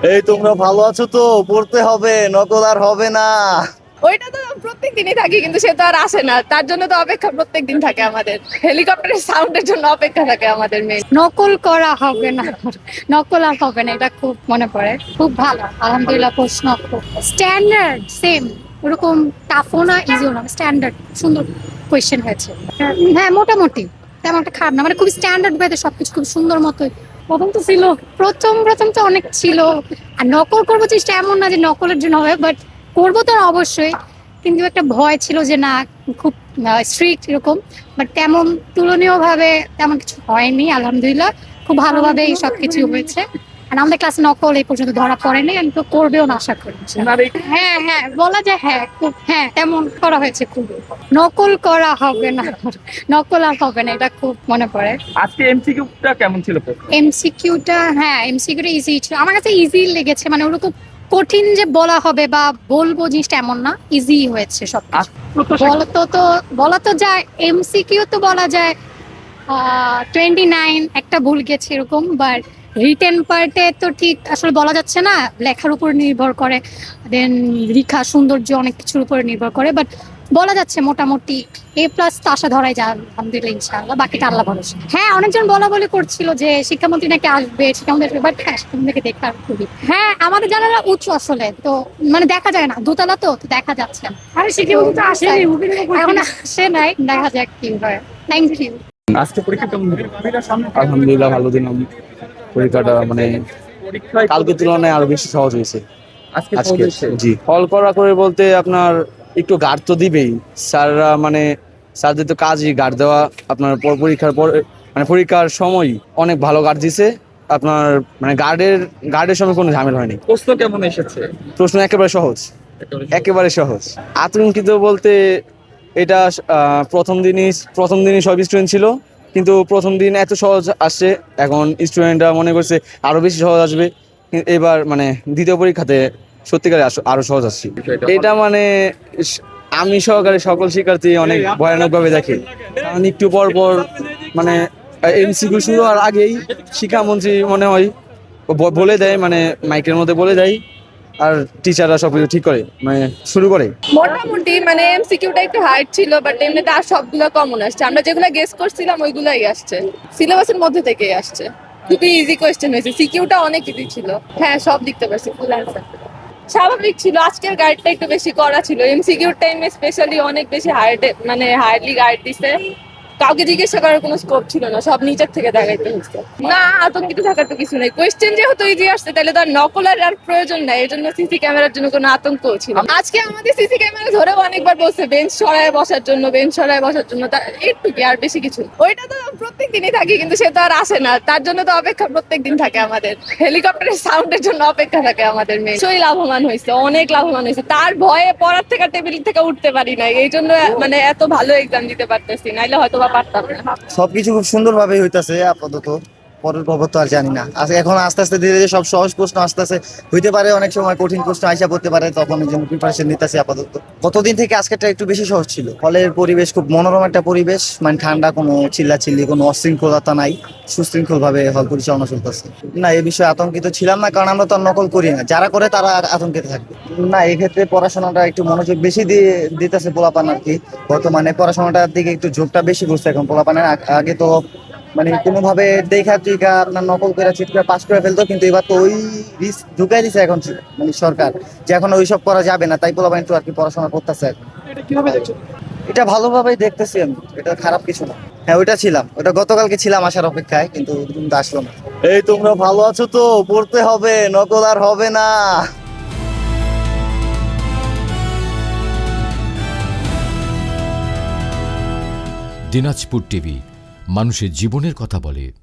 এই তোমরা ভালো আছো তো? পড়তে হবে, নকল আর হবে না। ওইটা তো প্রত্যেক দিনই থাকি, কিন্তু সে তো আর আসে না, তার জন্য তো অপেক্ষা প্রত্যেক দিন থাকে আমাদের। হেলিকপ্টারের সাউন্ডের জন্য অপেক্ষা থাকে আমাদের মেয়ে। নকল করা হবে না, নকল আর হবে না, এটা খুব মনে পড়ে। খুব ভালো, আলহামদুলিল্লাহ। প্রশ্ন খুব স্ট্যান্ডার্ড, সেম ওরকম টাফও না, ইজিও না, স্ট্যান্ডার্ড সুন্দর কোয়েশ্চেন হয়েছে। হ্যাঁ, মোটামুটি তেমন একটা খারাপ না, মানে খুব স্ট্যান্ডার্ড ভাবে সবকিছু খুব সুন্দর মতো। প্রথম তো ছিল, প্রথম প্রথম তো অনেক ছিল। আর নকল করবো চেষ্টা, এমন না যে নকলের জন্য হবে, বাট করবো তো অবশ্যই। কিন্তু একটা ভয় ছিল যে না, খুব স্ট্রিক্ট এরকম, বাট তেমন তুলনীয় ভাবে তেমন কিছু হয়নি, আলহামদুলিল্লাহ। খুব ভালোভাবে এই সবকিছু হয়েছে। আর আমাদের ক্লাসে নকল এই পর্যন্ত ধরা পড়েনি, আমি তো করবেও না আশা করি। হ্যাঁ হ্যাঁ, বলা যায়, হ্যাঁ খুব, হ্যাঁ তেমন করা হয়েছে খুব। নকল করা হবে না, নকল আর হবে না, এটা খুব মনে পড়ে। আজকে এমসিকিউটা কেমন ছিল? এমসিকিউটা, হ্যাঁ এমসিকিউটা ইজি ছিল আমার কাছে, ইজি লেগেছে। মানে ওরকম কঠিন যে বলা হবে বা বলবো জিনিসটা এমন না, ইজি হয়েছে সব। বলা তো যায়, এমসিকিউ তো বলা যায় 29 একটা ভুল গেছে এরকম, বাট রিটেন পার্টে তো ঠিক আসলে বলা যাচ্ছে না, লেখার উপর নির্ভর করে, দেন লেখা সৌন্দর্য অনেক কিছুর উপর নির্ভর করে, বাট বলা যাচ্ছে মোটামুটি A+ তো আশা ধরাই যায়, আলহামদুলিল্লাহ, ইনশাআল্লাহ। বাকিটা আল্লাহ ভরসা। হ্যাঁ, অনেকজন বলা বলি করছিল যে শিক্ষামন্ত্রী নাকি আসবে, শিক্ষামন্ত্রী, বাট হ্যাঁ, শিক্ষামন্ত্রীকে দেখার খুবই, হ্যাঁ আমাদের জানালা উঁচু আসলে, তো মানে দেখা যায় না, দোতলা তো দেখা যাচ্ছে না। আরে শিক্ষামন্ত্রী তো আসেনি, এখন আসে নাই, দেখা যাক কি হয়। Thank you. আজকে পরীক্ষা কেমন হলো? আলহামদুলিল্লাহ ভালো দিলাম। পরীক্ষাটা মানে পরীক্ষায় কালকের তুলনায় আরো বেশি সহজ হয়েছে আজকে আজকে। হয়েছে। জি, ফল করা করে বলতে আপনার একটু গার্ড তো দিবেই স্যাররা, মানে স্যারদের তো কাজই গার্ড দেওয়া। আপনার পরীক্ষার পর, মানে পরীক্ষার সময় অনেক ভালো গার্ড দিছে আপনার, মানে গার্ডের সময় কোনো ঝামেলা হয়নি। প্রশ্ন কেমন এসেছে? প্রশ্ন একেবারে সহজ, একেবারে সহজ। আতঙ্কিত বলতে এটা প্রথম দিনই সব স্টুডেন্ট ছিল, কিন্তু প্রথম দিন এত সহজ আসছে, এখন স্টুডেন্টরা মনে করছে আরো বেশি সহজ আসবে। এবার মানে দ্বিতীয় পরীক্ষাতে সত্যিকারে আরো সহজ আসছে। এটা মানে আমি সহকারে সকল শিক্ষার্থী অনেক ভয়ানক ভাবে দেখে, কারণ একটু পর পর মানে এমসিকিউ শুরু হওয়ার আগেই শিক্ষামন্ত্রী মনে হয় বলে দেয়, মানে মাইকের মধ্যে বলে দেয়, আর টিচাররা সবকিছু ঠিক করে, মানে শুরু করে। মোটামুটি মানে এমসিকিউটা একটু হার্ড ছিল, বাট এমনিতে আর সবগুলো কমন আসছে। আমরা যেগুলো গেস করছিলাম ওইগুলাই আসছে, সিলেবাসের মধ্যে থেকেই আসছে। খুবই ইজি কোয়েশ্চেন হয়েছে, সিকিউটা অনেক ইজি ছিল। হ্যাঁ, সব লিখতে পারছি, ফুল অ্যান্সার। স্বাভাবিক ছিল, আজকের গাইডটা একটু বেশি করা ছিল। এমসিকিউর টাইমে স্পেশালি অনেক বেশি হার্ড, মানে হার্ডলি গাইড দিছে। কাউকে জিজ্ঞাসা করার কোনো স্কোপ ছিল না, সব নিচের থেকে দেখাইতে হচ্ছে। না, আতঙ্কিত থাকার তো কিছু নেই। কোয়েশ্চেন যেহেতু ইজি আসছে, তাহলে তো আর নকলের আর প্রয়োজন নাই। এর জন্য সিসি ক্যামেরার জন্য কোনো আতঙ্কও ছিল না। আজকে আমাদের সিসি ক্যামেরা ধরেও অনেকবার বলছে বেঞ্চ সরায় বসার জন্য, বেঞ্চ সরায় বসার জন্য। একটু কি, আর বেশি কিছু। ওইটা তো প্রত্যেক দিনই থাকি, কিন্তু সে তো আর আসে না, তার জন্য তো অপেক্ষা প্রত্যেক দিন থাকে আমাদের। হেলিকপ্টারের সাউন্ডের জন্য অপেক্ষা থাকে আমাদের মেয়ে। সেই লাভবান হয়েছে, অনেক লাভবান হয়েছে। তার ভয়ে পড়ার থেকে, টেবিল থেকে উঠতে পারি নাই, এই জন্য মানে এত ভালো এক্সাম দিতে পারতেছি, নাইলে হয়তো বা পারতাম না। সবকিছু খুব সুন্দর ভাবে হইতাছে আপাতত। পরের খবর তো আর জানি না। এখন আস্তে আস্তে ধীরে ধীরে সব সহজ প্রশ্ন আস্তে আস্তে হইতে পারে, অনেক সময় কঠিন প্রশ্ন আইসা পড়তে পারে, তখন এই জন্য প্রিপারেশন নিতেছি আপাতত। কতদিন থেকে আজকেরটা একটু বেশি সহজ ছিল। হলের পরিবেশ খুব মনোরম একটা পরিবেশ, মানে ঠান্ডা, কোনো চিল্লাচিল্লি, কোনো অশৃঙ্খলতা নাই, সুশৃঙ্খল ভাবে হল পরিচালনা চলতেছে। না, এই বিষয়ে আতঙ্কিত ছিলাম না, কারণ আমরা তো আর নকল করি না। যারা করে তারা আতঙ্কিত থাকবে না। এক্ষেত্রে পড়াশোনাটা একটু মনোযোগ বেশি দিতেছে পোলাপান আর কি। বর্তমানে পড়াশোনাটার দিকে একটু ঝোঁকটা বেশি করছে এখন পোলাপানের। আগে তো মানে কোনোভাবে দেখা টিকা আপনার নকল করে চিট করে পাস করে ফেলতো, কিন্তু এবার তো ওই রিস্ক ঢুকাই দিছে এখন মানে সরকার, যে এখন ওইসব করা যাবে না। তাই পোলাপান একটু আর কি পড়াশোনা করতেছে এখন। এটা ভালোভাবেই দেখতেছি আমি, এটা খারাপ কিছু না। হ্যাঁ, ওইটা ছিলাম, ওটা গতকালকে ছিলাম আসার অপেক্ষায়, কিন্তু আসলো না। এই তোমরা ভালো আছো তো? পড়তে হবে, নকল আর হবে না। দিনাজপুর টিভি, মানুষের জীবনের কথা বলে।